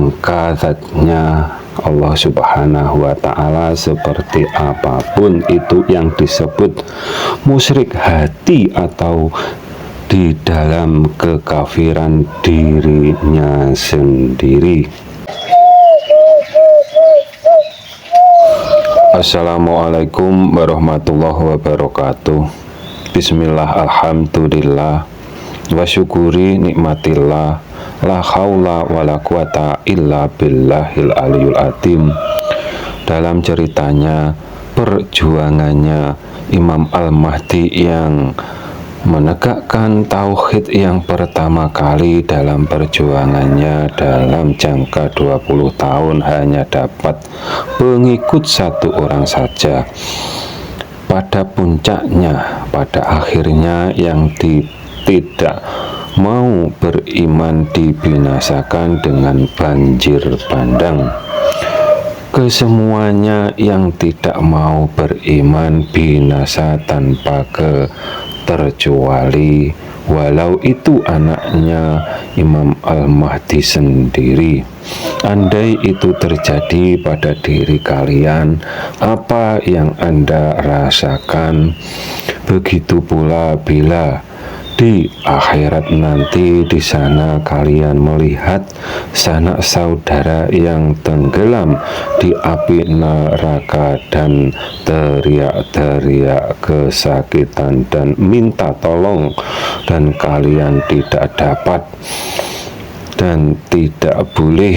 menyangka zatnya Allah Subhanahu wa Ta'ala seperti apapun itu yang disebut musyrik hati atau di dalam kekafiran dirinya sendiri. Assalamualaikum warahmatullahi wabarakatuh. Bismillah, alhamdulillah, wa syukuri nikmatillah, la haula wa la quwata illa billahil aliyul azim. Dalam ceritanya, perjuangannya Imam Al-Mahdi yang menegakkan tauhid yang pertama kali dalam perjuangannya dalam jangka 20 tahun hanya dapat pengikut satu orang saja. Pada puncaknya, pada akhirnya yang tidak mau beriman dibinasakan dengan banjir bandang. Kesemuanya yang tidak mau beriman binasa tanpa terkecuali, walau itu anaknya Imam Al-Mahdi sendiri. Andai itu terjadi pada diri kalian, apa yang Anda rasakan? Begitu pula bila di akhirat nanti, di sana kalian melihat sanak saudara yang tenggelam di api neraka dan teriak-teriak kesakitan dan minta tolong, dan kalian tidak dapat dan tidak boleh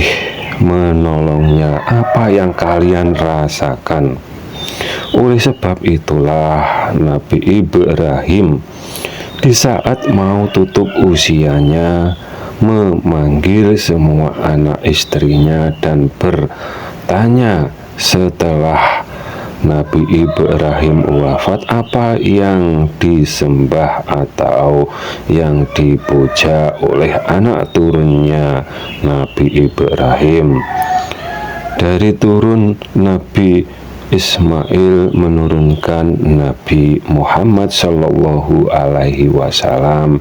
menolongnya. Apa yang kalian rasakan? Oleh sebab itulah Nabi Ibrahim di saat mau tutup usianya memanggil semua anak istrinya dan bertanya, setelah Nabi Ibrahim wafat, apa yang disembah atau yang dipuja oleh anak turunnya Nabi Ibrahim? Dari turun Nabi Ismail menurunkan Nabi Muhammad Shallallahu Alaihi Wasallam.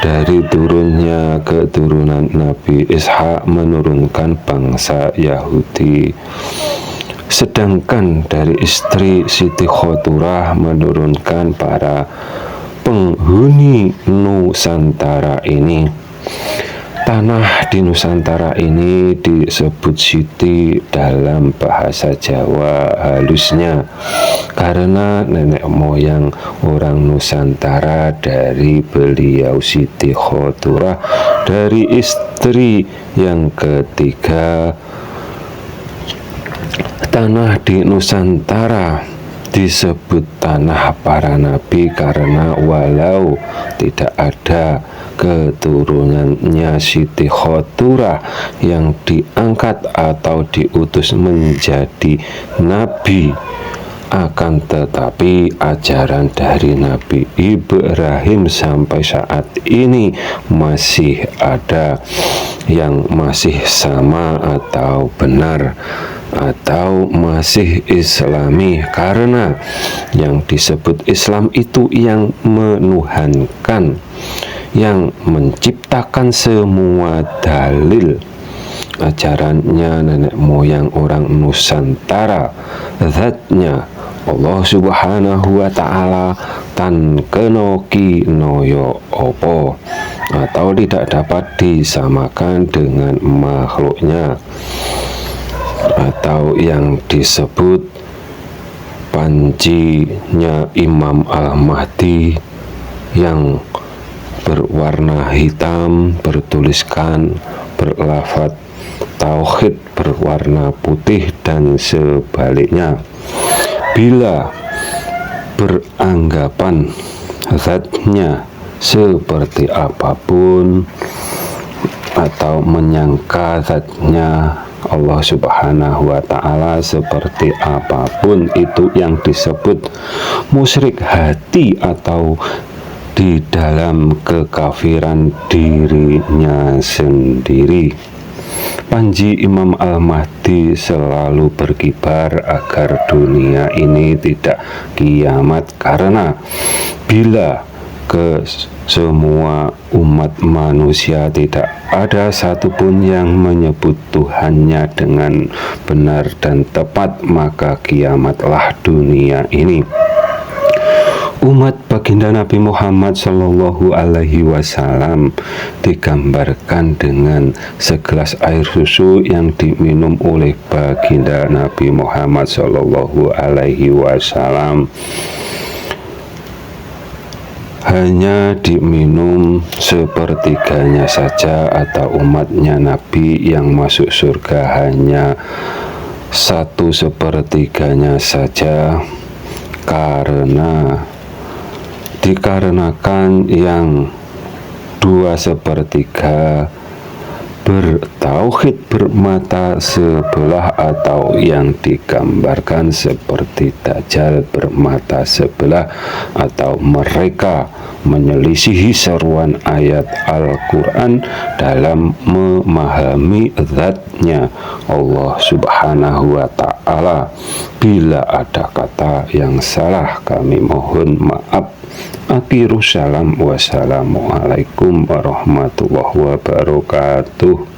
Dari turunnya keturunan Nabi Ishak menurunkan bangsa Yahudi. Sedangkan dari istri Siti Khoturah menurunkan para penghuni Nusantara ini. Tanah di Nusantara ini disebut Siti dalam bahasa Jawa halusnya, karena nenek moyang orang Nusantara dari beliau Siti Khoturah, dari istri yang ketiga. Tanah di Nusantara disebut tanah para nabi karena walau tidak ada keturunannya Siti Khoturah yang diangkat atau diutus menjadi nabi, akan tetapi ajaran dari Nabi Ibrahim sampai saat ini masih ada, yang masih sama atau benar atau masih Islami, karena yang disebut Islam itu yang menuhankan, yang menciptakan semua dalil. Ajarannya nenek moyang orang Nusantara, zatnya Allah Subhanahu wa Ta'ala tan kenoki noyo opo, atau tidak dapat disamakan dengan makhluknya, atau yang disebut pancinya Imam Al-Mahdi yang berwarna hitam, bertuliskan berlafaz tauhid berwarna putih, dan sebaliknya. Bila beranggapan zatnya seperti apapun atau menyangka zatnya Allah Subhanahu wa Ta'ala seperti apapun itu yang disebut musyrik hati atau di dalam kekafiran dirinya sendiri. Panji Imam Al-Mahdi selalu berkibar agar dunia ini tidak kiamat, karena bila ke semua umat manusia. Tidak ada satupun yang menyebut Tuhannya dengan benar dan tepat, maka kiamatlah dunia ini. Umat baginda Nabi Muhammad Shallallahu Alaihi Wasallam digambarkan dengan segelas air susu yang diminum oleh baginda Nabi Muhammad Shallallahu Alaihi Wasallam. Hanya diminum sepertiganya saja, atau umatnya Nabi yang masuk surga hanya 1/3 saja, dikarenakan yang 2/3 bertauhid bermata sebelah, atau yang digambarkan seperti Dajjal bermata sebelah, atau mereka menyelisihi seruan ayat Al-Quran dalam memahami zatnya Allah Subhanahu wa Ta'ala. Bila ada kata yang salah, kami mohon maaf. Akhirus salam, wassalamualaikum warahmatullahi wabarakatuh.